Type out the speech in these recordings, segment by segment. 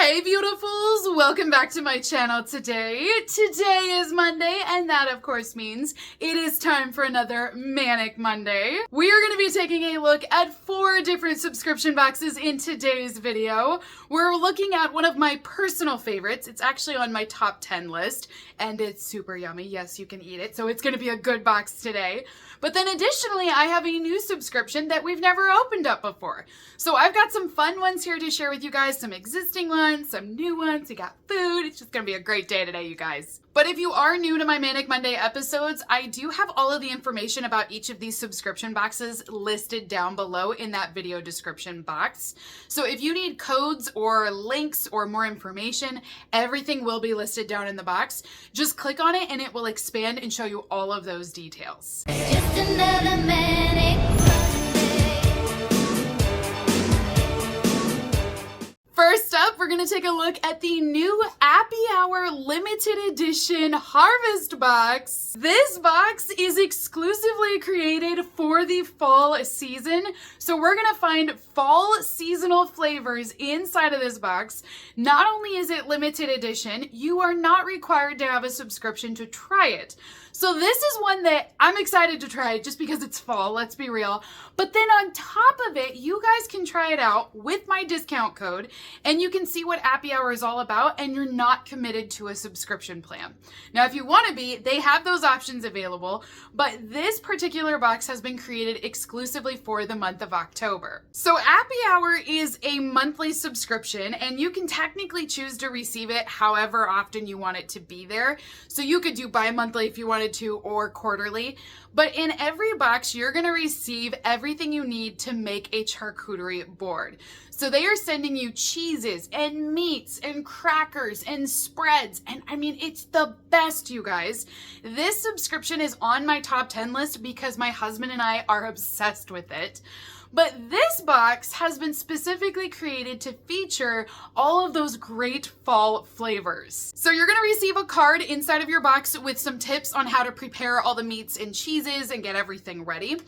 Hey beautifuls, welcome back to my channel today. Today is Monday, and that of course means it is time for another Manic Monday. We are going to be taking a look at 4 different subscription boxes in today's video. We're looking at one of my personal favorites. It's actually on my top 10 list, and it's super yummy. Yes, you can eat it, so it's going to be a good box today. But then additionally, I have a new subscription that we've never opened up before. So I've got some fun ones here to share with you guys, some existing ones, some new ones. We got food. It's just gonna be a great day today, you guys. But if you are new to my Manic Monday episodes, I do have all of the information about each of these subscription boxes listed down below in that video description box. So if you need codes or links or more information, everything will be listed down in the box. Just click on it and it will expand and show you all of those details. Just another Manic Monday. First up, we're going to take a look at the new AppyHour limited edition Harvest box. This box is exclusively created for the fall season. So we're going to find fall seasonal flavors inside of this box. Not only is it limited edition, you are not required to have a subscription to try it. So this is one that I'm excited to try just because it's fall, let's be real. But then on top of it, you guys can try it out with my discount code and you can see what AppyHour is all about and you're not committed to a subscription plan. Now, if you want to be, they have those options available, but this particular box has been created exclusively for the month of October. So AppyHour is a monthly subscription and you can technically choose to receive it however often you want it to be there. So you could do bi-monthly if you wanted to or quarterly, but in every box you're going to receive everything you need to make a charcuterie board. So they are sending you cheeses and meats and crackers and spreads, and I mean it's the best, you guys. This subscription is on my top 10 list because my husband and I are obsessed with it. But this box has been specifically created to feature all of those great fall flavors. So you're gonna receive a card inside of your box with some tips on how to prepare all the meats and cheeses and get everything ready.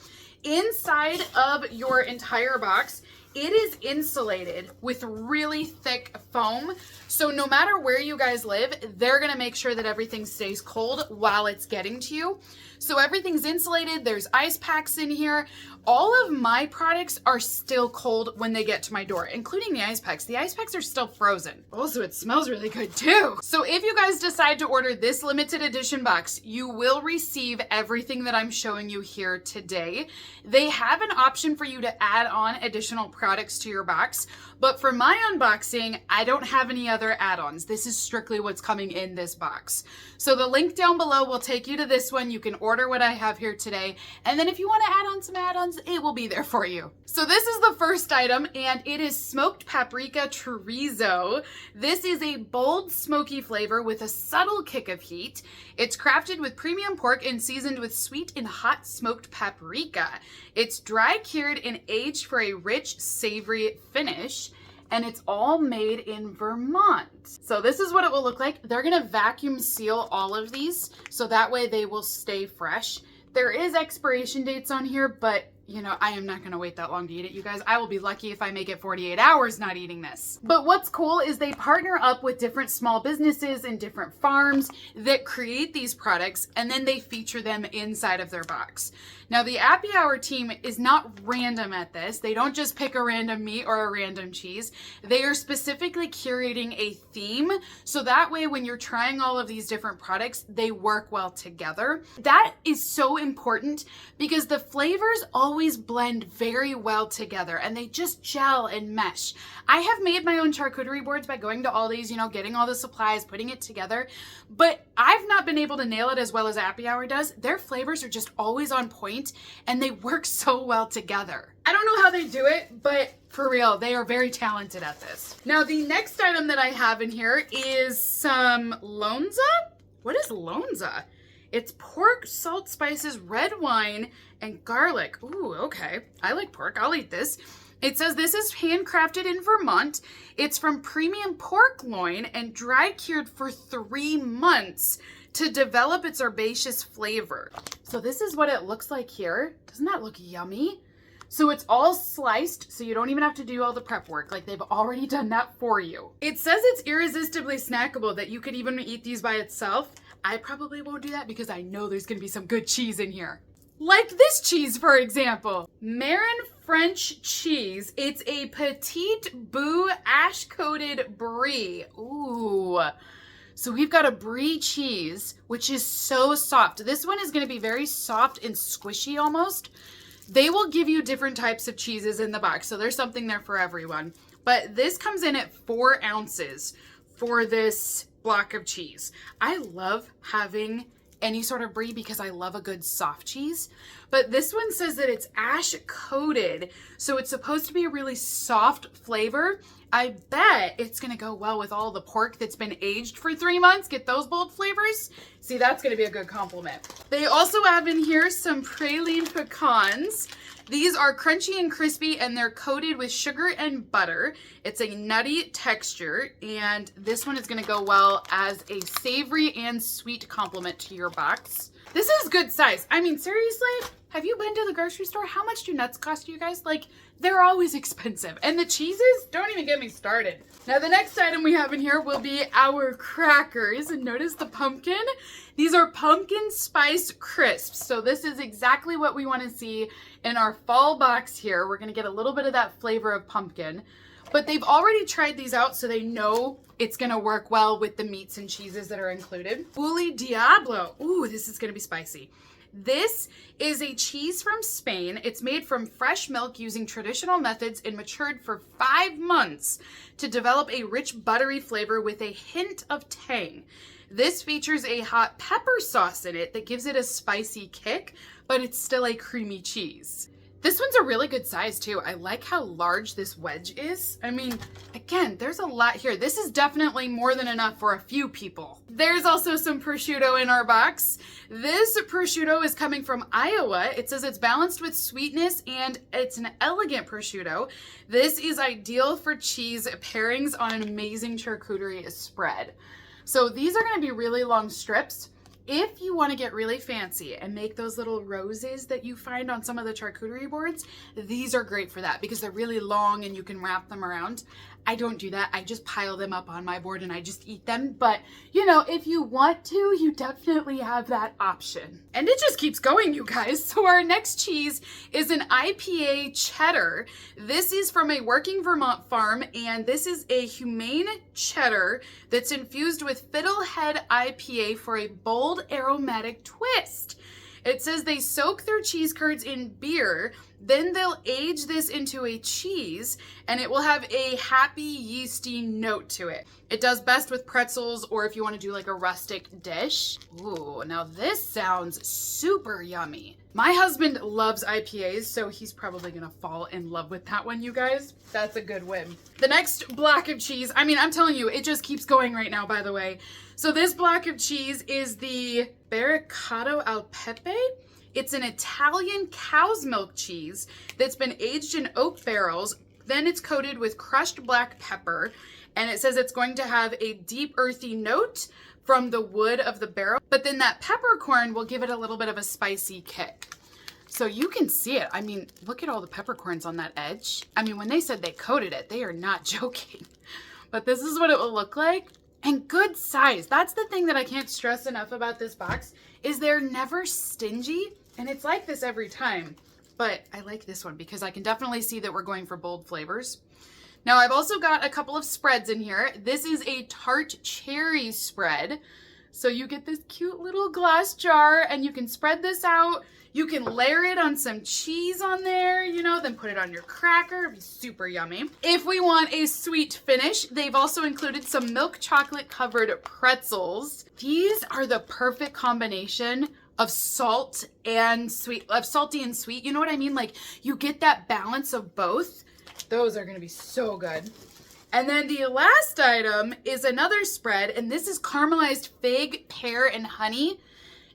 Inside of your entire box, it is insulated with really thick foam. So no matter where you guys live, they're gonna make sure that everything stays cold while it's getting to you. So everything's insulated, there's ice packs in here. All of my products are still cold when they get to my door, including the ice packs. The ice packs are still frozen. Also, it smells really good too. So if you guys decide to order this limited edition box, you will receive everything that I'm showing you here today. They have an option for you to add on additional products to your box, but for my unboxing, I don't have any other add-ons. This is strictly what's coming in this box. So the link down below will take you to this one. You can order what I have here today, and then if you want to add on some add-ons, it will be there for you. So this is the first item, and it is smoked paprika chorizo. This is a bold, smoky flavor with a subtle kick of heat. It's crafted with premium pork and seasoned with sweet and hot smoked paprika. It's dry cured and aged for a rich, savory finish. And it's all made in Vermont. So this is what it will look like. They're gonna vacuum seal all of these so that way they will stay fresh. There is expiration dates on here, but you know, I am not gonna wait that long to eat it, you guys. I will be lucky if I make it 48 hours not eating this. But what's cool is they partner up with different small businesses and different farms that create these products, and then they feature them inside of their box. Now, the AppyHour team is not random at this. They don't just pick a random meat or a random cheese. They are specifically curating a theme, so that way when you're trying all of these different products, they work well together. That is so important because the flavors always blend very well together and they just gel and mesh. I have made my own charcuterie boards by going to Aldi's, you know, getting all the supplies, putting it together, but I've not been able to nail it as well as AppyHour does. Their flavors are just always on point and they work so well together. I don't know how they do it, but for real, they are very talented at this. Now, the next item that I have in here is some lonza. What is lonza? It's pork, salt, spices, red wine, and garlic. Ooh, okay. I like pork. I'll eat this. It says this is handcrafted in Vermont. It's from premium pork loin and dry cured for 3 months to develop its herbaceous flavor. So this is what it looks like here. Doesn't that look yummy? So it's all sliced, so you don't even have to do all the prep work. Like, they've already done that for you. It says it's irresistibly snackable, that you could even eat these by itself. I probably won't do that because I know there's gonna be some good cheese in here. Like this cheese, for example. Marin French cheese. It's a petite boux ash-coated brie. Ooh. So we've got a brie cheese, which is so soft. This one is gonna be very soft and squishy almost. They will give you different types of cheeses in the box, so there's something there for everyone. But this comes in at 4 ounces for this block of cheese. I love having any sort of brie because I love a good soft cheese. But this one says that it's ash coated, so it's supposed to be a really soft flavor. I bet it's gonna go well with all the pork that's been aged for 3 months. Get those bold flavors. See, that's gonna be a good compliment. They also have in here some praline pecans. These are crunchy and crispy, and they're coated with sugar and butter. It's a nutty texture, and this one is gonna go well as a savory and sweet complement to your box. This is good size. I mean, seriously, have you been to the grocery store? How much do nuts cost you guys? Like, they're always expensive. And the cheeses, don't even get me started. Now, the next item we have in here will be our crackers. And notice the pumpkin. These are pumpkin spice crisps. So this is exactly what we want to see in our fall box here. We're going to get a little bit of that flavor of pumpkin. But they've already tried these out, so they know it's gonna work well with the meats and cheeses that are included. Uli Diablo. Ooh, this is gonna be spicy. This is a cheese from Spain. It's made from fresh milk using traditional methods and matured for 5 months to develop a rich buttery flavor with a hint of tang. This features a hot pepper sauce in it that gives it a spicy kick, but it's still a creamy cheese. This one's a really good size too. I like how large this wedge is. I mean, again, there's a lot here. This is definitely more than enough for a few people. There's also some prosciutto in our box. This prosciutto is coming from Iowa. It says it's balanced with sweetness and it's an elegant prosciutto. This is ideal for cheese pairings on an amazing charcuterie spread. So these are gonna be really long strips. If you want to get really fancy and make those little roses that you find on some of the charcuterie boards, these are great for that because they're really long and you can wrap them around. I don't do that. I just pile them up on my board and I just eat them. But, you know, if you want to, you definitely have that option. And it just keeps going, you guys. So our next cheese is an IPA cheddar. This is from a working Vermont farm, and this is a humane cheddar that's infused with Fiddlehead IPA for a bold aromatic twist. It says they soak their cheese curds in beer, then they'll age this into a cheese, and it will have a happy yeasty note to it. It does best with pretzels or if you want to do like a rustic dish. Ooh, now this sounds super yummy. My husband loves IPAs, so he's probably gonna fall in love with that one, you guys. That's a good win. The next block of cheese, I mean, I'm telling you, it just keeps going right now, by the way. So this block of cheese is the Barricato al Pepe. It's an Italian cow's milk cheese that's been aged in oak barrels. Then it's coated with crushed black pepper. And it says it's going to have a deep earthy note from the wood of the barrel. But then that peppercorn will give it a little bit of a spicy kick. So you can see it. I mean, look at all the peppercorns on that edge. I mean, when they said they coated it, they are not joking. But this is what it will look like. And good size. That's the thing that I can't stress enough about this box, is they're never stingy. And it's like this every time. But I like this one because I can definitely see that we're going for bold flavors. Now I've also got a couple of spreads in here. This is a tart cherry spread. So you get this cute little glass jar and you can spread this out. You can layer it on some cheese on there, you know, then put it on your cracker. It'd be super yummy. If we want a sweet finish, they've also included some milk chocolate covered pretzels. These are the perfect combination of salt and sweet, of salty and sweet. You know what I mean? Like you get that balance of both. Those are gonna be so good. And then the last item is another spread, and this is caramelized fig, pear, and honey.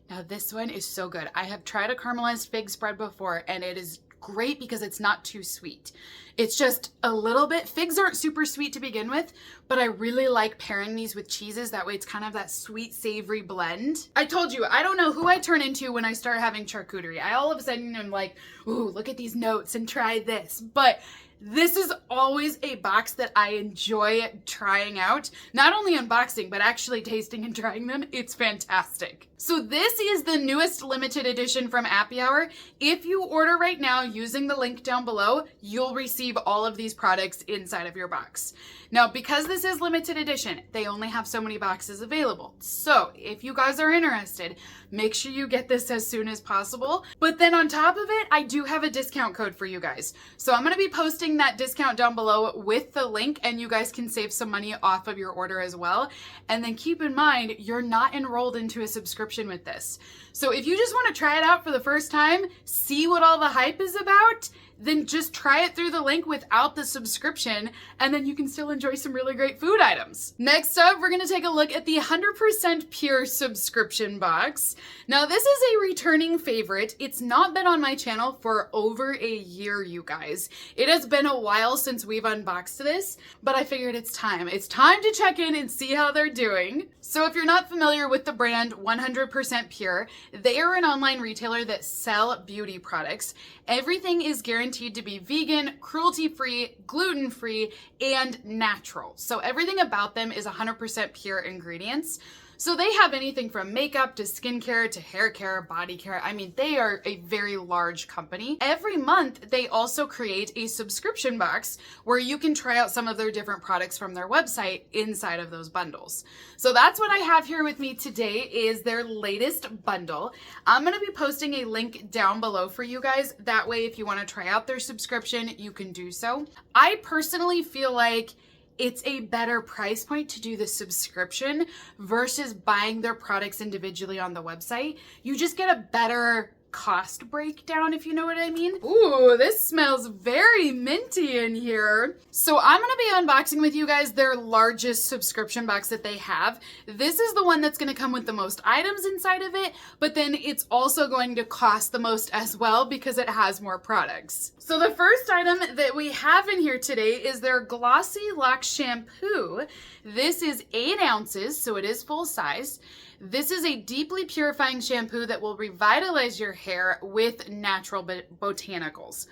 Now this one is so good. I have tried a caramelized fig spread before, and it is great because it's not too sweet. It's just a little bit, figs aren't super sweet to begin with, but I really like pairing these with cheeses. That way it's kind of that sweet, savory blend. I told you, I don't know who I turn into when I start having charcuterie. I all of a sudden am like, ooh, look at these notes and try this. But this is always a box that I enjoy trying out. Not only unboxing, but actually tasting and trying them. It's fantastic. So this is the newest limited edition from AppyHour. If you order right now using the link down below, you'll receive all of these products inside of your box. Now, because this is limited edition, they only have so many boxes available. So if you guys are interested, make sure you get this as soon as possible. But then on top of it, I do have a discount code for you guys. So I'm going to be posting that discount down below with the link, and you guys can save some money off of your order as well. And then keep in mind, you're not enrolled into a subscription with this. So if you just want to try it out for the first time, see what all the hype is about, then just try it through the link without the subscription, and then you can still enjoy some really great food items. Next up, we're gonna take a look at the 100% Pure subscription box. Now, this is a returning favorite. It's not been on my channel for over a year, you guys. It has been a while since we've unboxed this, but I figured it's time. It's time to check in and see how they're doing. So if you're not familiar with the brand 100% Pure, they are an online retailer that sell beauty products. Everything is guaranteed to be vegan, cruelty-free, gluten-free, and natural. So everything about them is 100% pure ingredients. So they have anything from makeup to skincare to hair care, body care. I mean, they are a very large company. Every month, they also create a subscription box where you can try out some of their different products from their website inside of those bundles. So that's what I have here with me today is their latest bundle. I'm going to be posting a link down below for you guys. That way, if you want to try out their subscription, you can do so. I personally feel like it's a better price point to do the subscription versus buying their products individually on the website. You just get a better cost breakdown, if you know what I mean. Ooh, this smells very minty in here. So I'm gonna be unboxing with you guys their largest subscription box that they have. This is the one that's gonna come with the most items inside of it, but then it's also going to cost the most as well because it has more products. So the first item that we have in here today is their Glossy Lock Shampoo. This is 8 ounces, so it is full size. This is a deeply purifying shampoo that will revitalize your hair with natural botanicals.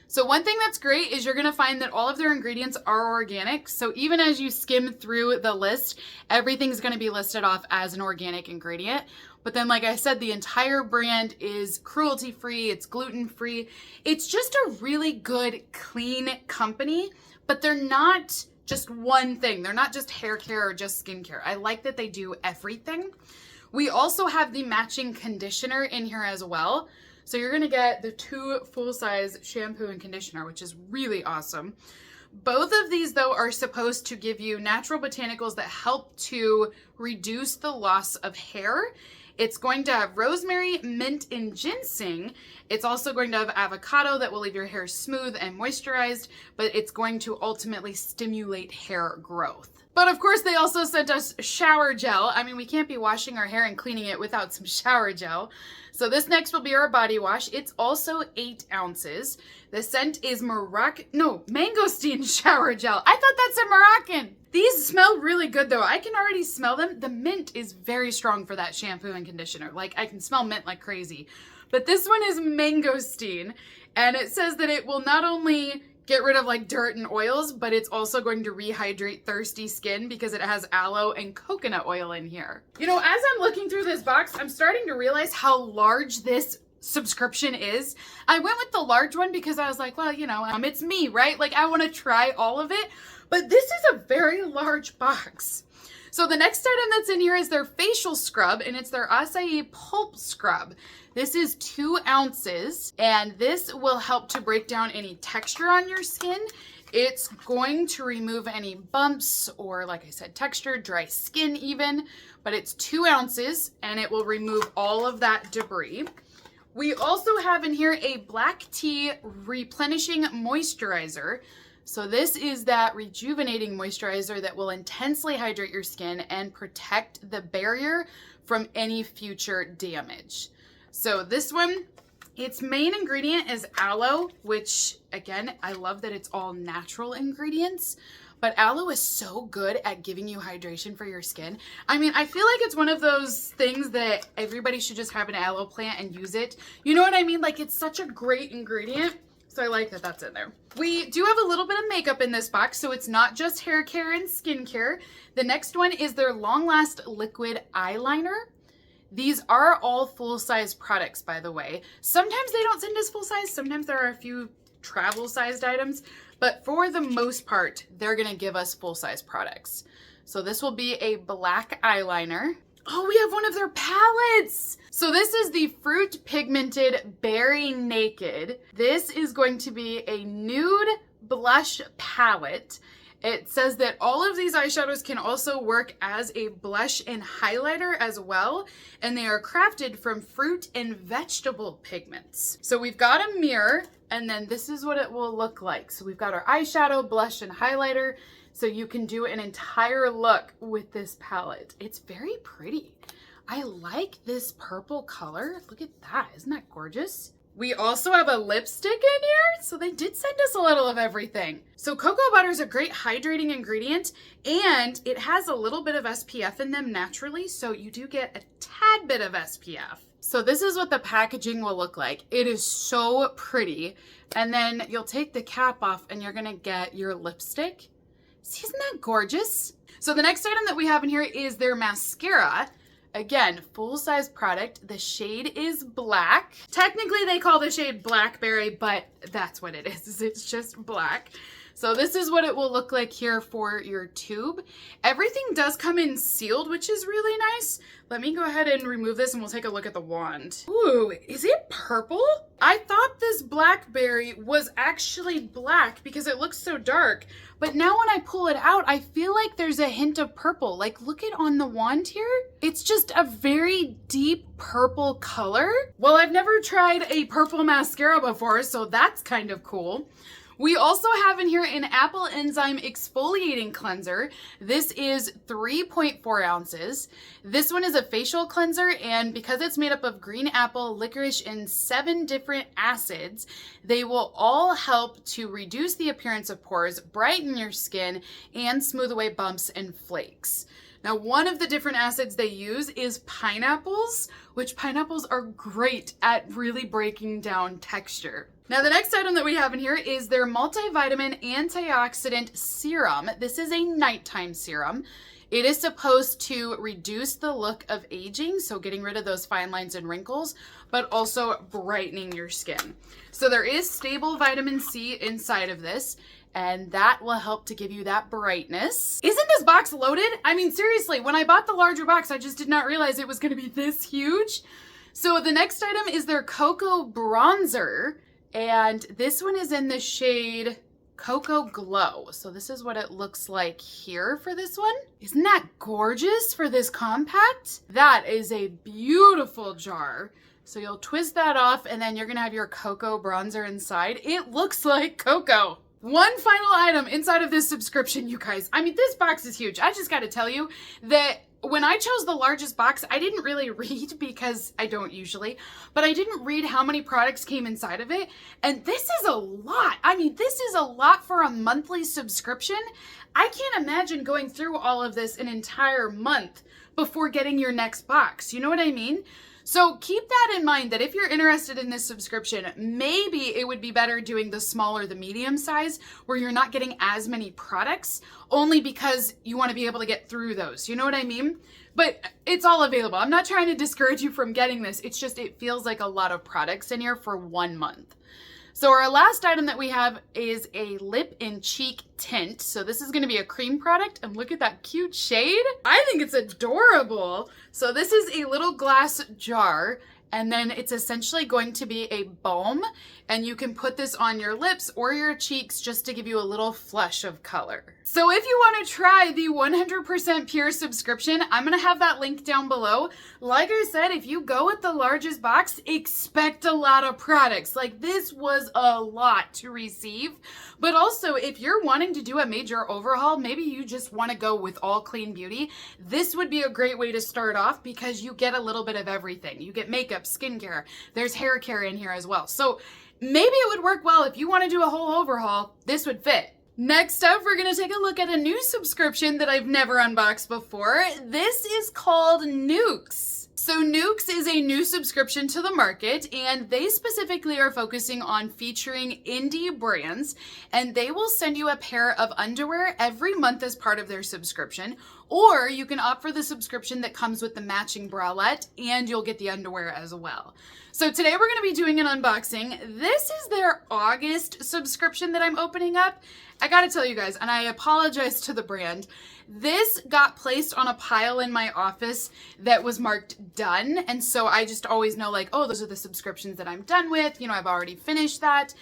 So one thing that's great is you're going to find that all of their ingredients are organic. So even as you skim through the list, everything's going to be listed off as an organic ingredient. But then, like I said, the entire brand is cruelty-free, it's gluten-free. It's just a really good, clean company, but they're not just one thing. They're not just hair care or just skincare. I like that they do everything. We also have the matching conditioner in here as well. So you're gonna get the 2 full-size shampoo and conditioner, which is really awesome. Both of these, though, are supposed to give you natural botanicals that help to reduce the loss of hair. It's going to have rosemary, mint, and ginseng. It's also going to have avocado that will leave your hair smooth and moisturized, but it's going to ultimately stimulate hair growth. But of course, they also sent us shower gel. I mean, we can't be washing our hair and cleaning it without some shower gel. So this next will be our body wash. It's also 8 ounces. The scent is mangosteen shower gel. I thought that said Moroccan. These smell really good though. I can already smell them. The mint is very strong for that shampoo and conditioner. Like, I can smell mint like crazy. But this one is mangosteen, and it says that it will not only get rid of like dirt and oils, but it's also going to rehydrate thirsty skin because it has aloe and coconut oil in here. You know, as I'm looking through this box, I'm starting to realize how large this subscription is. I went with the large one because I was like, well, you know, it's me, right? Like, I want to try all of it, but this is a very large box. So the next item that's in here is their facial scrub, and it's their acai pulp scrub. This is 2 ounces, and this will help to break down any texture on your skin. It's going to remove any bumps or, like I said, texture, dry skin even, but it's 2 ounces, and it will remove all of that debris. We also have in here a black tea replenishing moisturizer. So this is that rejuvenating moisturizer that will intensely hydrate your skin and protect the barrier from any future damage. So this one Its main ingredient is aloe, which again, I love that it's all natural ingredients. But aloe is so good at giving you hydration for your skin. I mean, I feel like it's one of those things that everybody should just have an aloe plant and use it. You know what I mean? Like, it's such a great ingredient. So I like that that's in there. We do have a little bit of makeup in this box, so it's not just hair care and skincare. The next one is their Long Last Liquid Eyeliner. These are all full-size products, by the way. Sometimes they don't send us full-size. Sometimes there are a few travel-sized items. But for the most part, they're going to give us full-size products. So this will be a black eyeliner. Oh, we have one of their palettes. So this is the Fruit Pigmented Berry Naked. This is going to be a nude blush palette. It says that all of these eyeshadows can also work as a blush and highlighter as well, and they are crafted from fruit and vegetable pigments. So we've got a mirror, and then this is what it will look like. So we've got our eyeshadow, blush, and highlighter, so you can do an entire look with this palette. It's very pretty. I like this purple color. Look at that. Isn't that gorgeous? We also have a lipstick in here, so they did send us a little of everything. So cocoa butter is a great hydrating ingredient, and it has a little bit of SPF in them naturally, so you do get a tad bit of SPF. So this is what the packaging will look like. It is so pretty. And then you'll take the cap off and you're gonna get your lipstick. See, isn't that gorgeous? So the next item that we have in here is their mascara. Again, full-size product. The shade is black. Technically, they call the shade blackberry, but that's what it is. It's just black. So this is what it will look like here for your tube. Everything does come in sealed, which is really nice. Let me go ahead and remove this and we'll take a look at the wand. Ooh, is it purple? I thought this blackberry was actually black because it looks so dark. But now when I pull it out, I feel like there's a hint of purple. Like, look at on the wand here. It's just a very deep purple color. Well, I've never tried a purple mascara before, so that's kind of cool. We also have in here an apple enzyme exfoliating cleanser. This is 3.4 ounces. This one is a facial cleanser, and because it's made up of green apple, licorice, and 7 different acids, they will all help to reduce the appearance of pores, brighten your skin, and smooth away bumps and flakes. Now, one of the different acids they use is pineapples, which pineapples are great at really breaking down texture. Now, the next item that we have in here is their multivitamin antioxidant serum. This is a nighttime serum. It is supposed to reduce the look of aging, so getting rid of those fine lines and wrinkles, but also brightening your skin. So there is stable vitamin C inside of this, and that will help to give you that brightness. Isn't this box loaded? I mean, seriously, when I bought the larger box, I just did not realize it was gonna be this huge. So the next item is their Cocoa Bronzer, and this one is in the shade Cocoa Glow. So this is what it looks like here for this one. Isn't that gorgeous for this compact? That is a beautiful jar. So you'll twist that off and then you're gonna have your cocoa bronzer inside. It looks like cocoa. One final item inside of this subscription, you guys. I mean, this box is huge. I just gotta tell you that when I chose the largest box, I didn't really read because I don't usually, but I didn't read how many products came inside of it. And this is a lot. I mean, this is a lot for a monthly subscription. I can't imagine going through all of this an entire month before getting your next box. You know what I mean? So keep that in mind that if you're interested in this subscription, maybe it would be better doing the small or the medium size where you're not getting as many products only because you want to be able to get through those. You know what I mean? But it's all available. I'm not trying to discourage you from getting this. It's just, it feels like a lot of products in here for 1 month. So our last item that we have is a lip and cheek tint. So this is gonna be a cream product, and look at that cute shade. I think it's adorable. So this is a little glass jar, and then it's essentially going to be a balm, and you can put this on your lips or your cheeks just to give you a little flush of color. So if you want to try the 100% pure subscription, I'm going to have that link down below. Like I said, if you go with the largest box, expect a lot of products. Like, this was a lot to receive. But also, if you're wanting to do a major overhaul, maybe you just want to go with all clean beauty, this would be a great way to start off because you get a little bit of everything. You get makeup, makeup, skincare. There's hair care in here as well. So maybe it would work well if you want to do a whole overhaul. This would fit. Next up, we're going to take a look at a new subscription that I've never unboxed before. This is called Nukes. So Nukes is a new subscription to the market, and they specifically are focusing on featuring indie brands, and they will send you a pair of underwear every month as part of their subscription, or you can opt for the subscription that comes with the matching bralette, and you'll get the underwear as well. So today we're going to be doing an unboxing. This is their August subscription that I'm opening up. I gotta tell you guys, and I apologize to the brand, this got placed on a pile in my office that was marked done, and so I just always know like, oh, those are the subscriptions that I'm done with, you know, I've already finished that,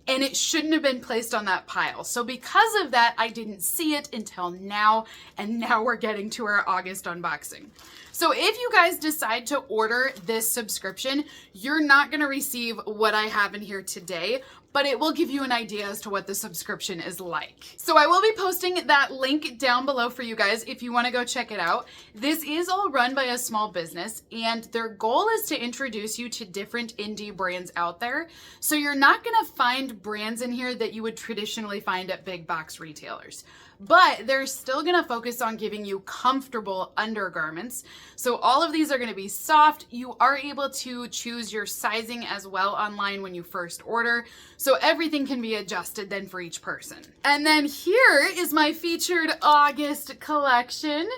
and it shouldn't have been placed on that pile. So because of that, I didn't see it until now, and now we're getting to our August unboxing. So if you guys decide to order this subscription, you're not gonna receive what I have in here today, but it will give you an idea as to what the subscription is like. So I will be posting that link down below for you guys if you wanna go check it out. This is all run by a small business, and their goal is to introduce you to different indie brands out there. So you're not gonna find brands in here that you would traditionally find at big box retailers. But they're still gonna focus on giving you comfortable undergarments. So all of these are gonna be soft. You are able to choose your sizing as well online when you first order. So everything can be adjusted then for each person. And then here is my featured August collection.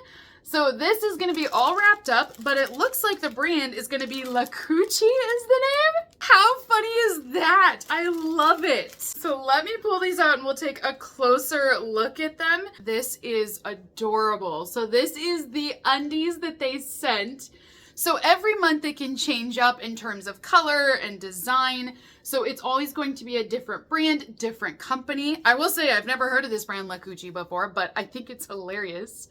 So this is gonna be all wrapped up, but it looks like the brand is gonna be La Cucci is the name? How funny is that? I love it. So let me pull these out and we'll take a closer look at them. This is adorable. So this is the undies that they sent. So every month they can change up in terms of color and design. So it's always going to be a different brand, different company. I will say I've never heard of this brand La Cucci before, but I think it's hilarious.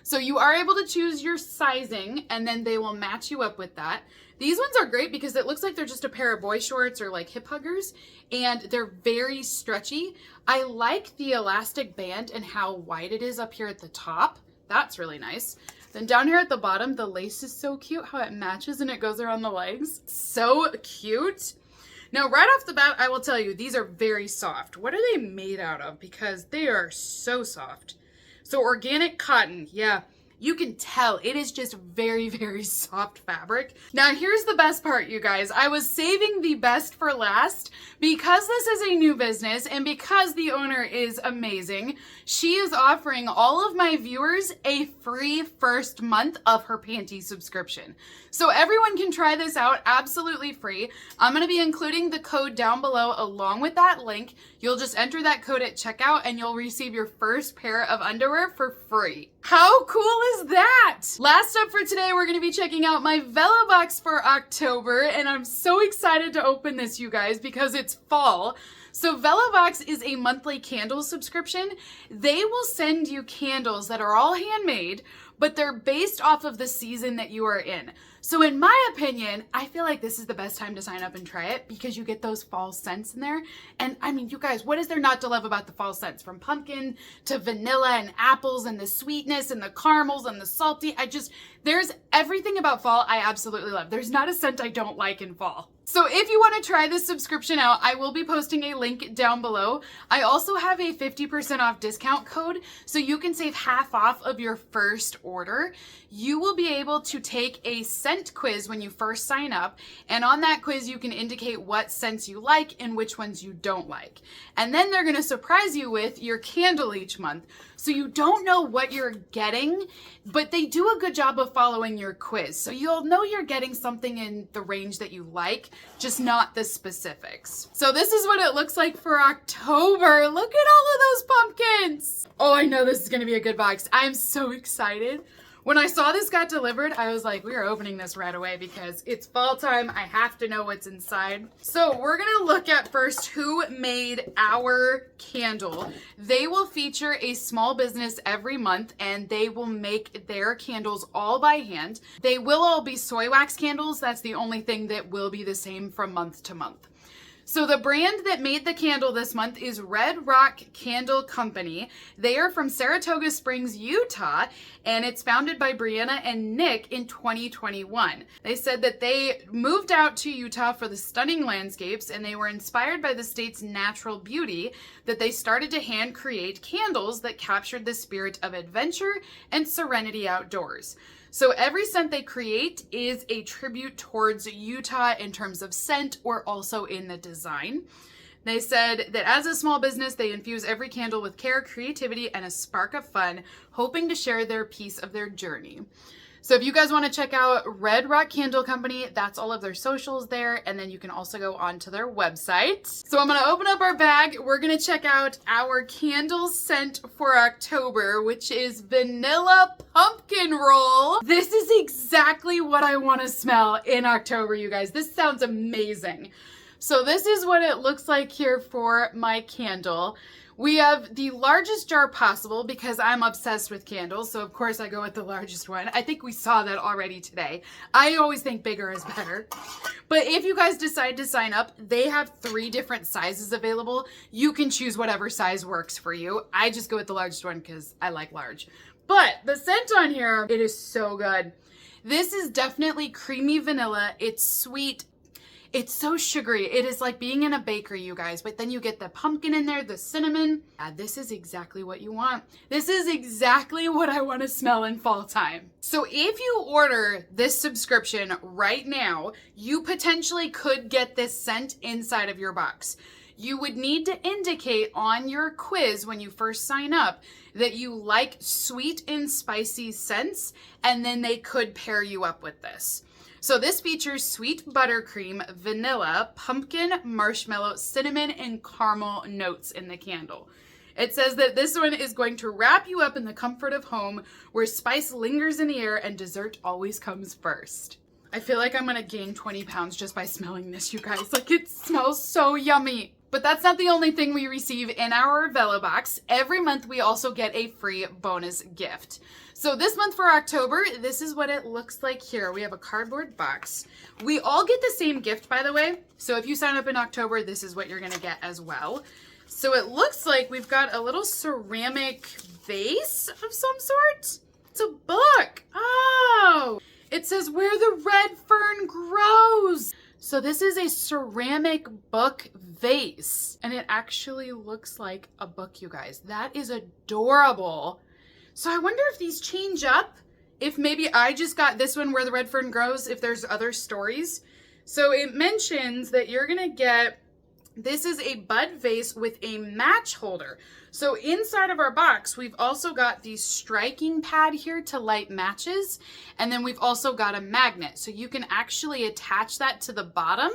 So you are able to choose your sizing, and then they will match you up with that. These ones are great because it looks like they're just a pair of boy shorts or like hip huggers, and they're very stretchy. I like the elastic band and how wide it is up here at the top. That's really nice. Then down here at the bottom, the lace is so cute how it matches and it goes around the legs. So cute. Now, right off the bat, I will tell you, these are very soft. What are they made out of? Because they are so soft. So organic cotton, yeah, you can tell it is just very, very soft fabric. Now here's the best part, you guys. I was saving the best for last because this is a new business and because the owner is amazing. She is offering all of my viewers a free first month of her panty subscription. So everyone can try this out absolutely free. I'm gonna be including the code down below along with that link. You'll just enter that code at checkout and you'll receive your first pair of underwear for free. How cool is that? Last up for today, we're gonna be checking out my VellaBox for October, and I'm so excited to open this, you guys, because it's fall. So VellaBox is a monthly candle subscription. They will send you candles that are all handmade, but they're based off of the season that you are in. So in my opinion, I feel like this is the best time to sign up and try it because you get those fall scents in there. And I mean, you guys, what is there not to love about the fall scents? From pumpkin to vanilla and apples and the sweetness and the caramels and the salty. There's everything about fall I absolutely love. There's not a scent I don't like in fall. So if you want to try this subscription out, I will be posting a link down below. I also have a 50% off discount code, so you can save half off of your first order. You will be able to take a scent quiz when you first sign up, and on that quiz you can indicate what scents you like and which ones you don't like. And then they're going to surprise you with your candle each month. So you don't know what you're getting, but they do a good job of following your quiz. So you'll know you're getting something in the range that you like, just not the specifics. So this is what it looks like for October. Look at all of those pumpkins. Oh, I know this is gonna be a good box. I'm so excited. When I saw this got delivered, I was like, we are opening this right away because it's fall time. I have to know what's inside. So we're gonna look at first who made our candle. They will feature a small business every month and they will make their candles all by hand. They will all be soy wax candles. That's the only thing that will be the same from month to month. So the brand that made the candle this month is Red Rock Candle Company. They are from Saratoga Springs, Utah, and it's founded by Brianna and Nick in 2021. They said that they moved out to Utah for the stunning landscapes, and they were inspired by the state's natural beauty that they started to hand create candles that captured the spirit of adventure and serenity outdoors. So every scent they create is a tribute towards Utah in terms of scent or also in the design. They said that as a small business, they infuse every candle with care, creativity, and a spark of fun, hoping to share their piece of their journey. So if you guys want to check out Red Rock Candle Company, that's all of their socials there. And then you can also go onto their website. So I'm going to open up our bag. We're going to check out our candle scent for October, which is vanilla pumpkin roll. This is exactly what I want to smell in October, you guys. This sounds amazing. So this is what it looks like here for my candle. We have the largest jar possible because I'm obsessed with candles. So of course I go with the largest one. I think we saw that already today. I always think bigger is better. But if you guys decide to sign up, they have 3 different sizes available. You can choose whatever size works for you. I just go with the largest one because I like large. But the scent on here, it is so good. This is definitely creamy vanilla. It's sweet. It's so sugary. It is like being in a bakery, you guys, but then you get the pumpkin in there, the cinnamon. This is exactly what you want. This is exactly what I want to smell in fall time. So if you order this subscription right now, you potentially could get this scent inside of your box. You would need to indicate on your quiz when you first sign up that you like sweet and spicy scents, and then they could pair you up with this. So this features sweet buttercream, vanilla, pumpkin, marshmallow, cinnamon, and caramel notes in the candle. It says that this one is going to wrap you up in the comfort of home where spice lingers in the air and dessert always comes first. I feel like I'm gonna gain 20 pounds just by smelling this, you guys. Like, it smells so yummy. But that's not the only thing we receive in our VellaBox. Every month we also get a free bonus gift. So this month for October, this is what it looks like here. We have a cardboard box. We all get the same gift, by the way. So if you sign up in October, this is what you're gonna get as well. So it looks like we've got a little ceramic vase of some sort. It's a book. Oh, it says Where the Red Fern Grows. So this is a ceramic book vase, and it actually looks like a book, you guys. That is adorable. So I wonder if these change up, if maybe I just got this one Where the Red Fern Grows, if there's other stories. So it mentions that you're gonna get, this is a bud vase with a match holder. So inside of our box, we've also got the striking pad here to light matches. And then we've also got a magnet. So you can actually attach that to the bottom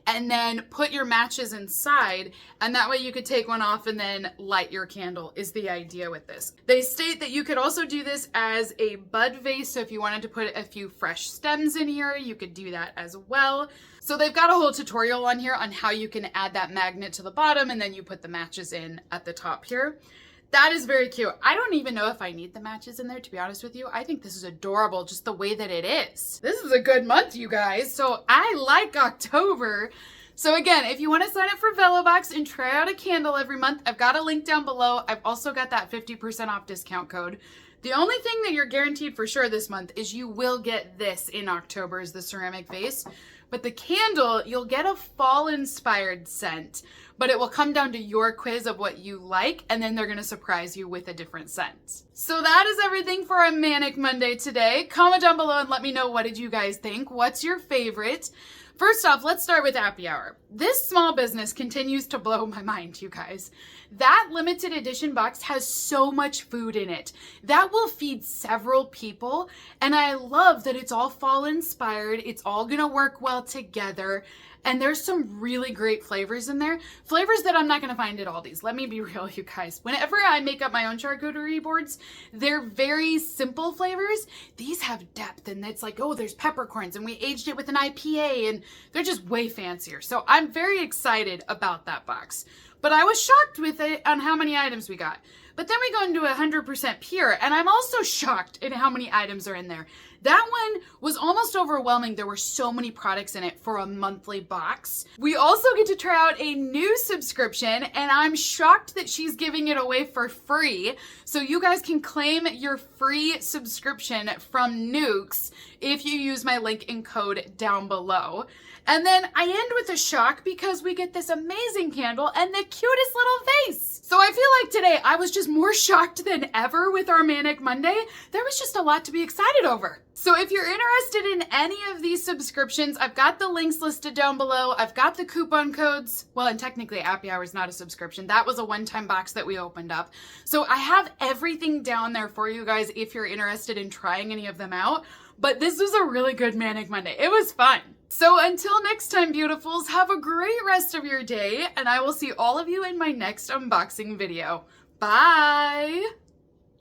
and then put your matches inside. And that way you could take one off and then light your candle is the idea with this. They state that you could also do this as a bud vase. So if you wanted to put a few fresh stems in here, you could do that as well. So they've got a whole tutorial on here on how you can add that magnet to the bottom and then you put the matches in at the top here. That is very cute. I don't even know if I need the matches in there, to be honest with you. I think this is adorable, just the way that it is. This is a good month, you guys. So I like October. So again, if you want to sign up for VellaBox and try out a candle every month, I've got a link down below. I've also got that 50% off discount code. The only thing that you're guaranteed for sure this month is you will get this in October, is the ceramic vase. But the candle, you'll get a fall-inspired scent, but it will come down to your quiz of what you like, and then they're gonna surprise you with a different scent. So that is everything for a Manic Monday today. Comment down below and let me know, what did you guys think? What's your favorite? First off, let's start with AppyHour. This small business continues to blow my mind, you guys. That limited edition box has so much food in it. That will feed several people, and I love that it's all fall inspired. It's all gonna work well together, and there's some really great flavors in there. Flavors that I'm not gonna find at Aldi's. Let me be real, you guys. Whenever I make up my own charcuterie boards, they're very simple flavors. These have depth, and it's like, oh, there's peppercorns, and we aged it with an IPA, and they're just way fancier. So I'm very excited about that box. But I was shocked with it on how many items we got. But then we go into 100% pure, and I'm also shocked at how many items are in there. That one was almost overwhelming. There were so many products in it for a monthly box. We also get to try out a new subscription, and I'm shocked that she's giving it away for free. So you guys can claim your free subscription from Nukes if you use my link and code down below. And then I end with a shock because we get this amazing candle and the cutest little vase. So I feel like today I was just more shocked than ever with our Manic Monday. There was just a lot to be excited over. So if you're interested in any of these subscriptions, I've got the links listed down below. I've got the coupon codes. Well, and technically AppyHour is not a subscription. That was a one-time box that we opened up. So I have everything down there for you guys if you're interested in trying any of them out. But this was a really good Manic Monday. It was fun. So until next time, beautifuls, have a great rest of your day, and I will see all of you in my next unboxing video. Bye!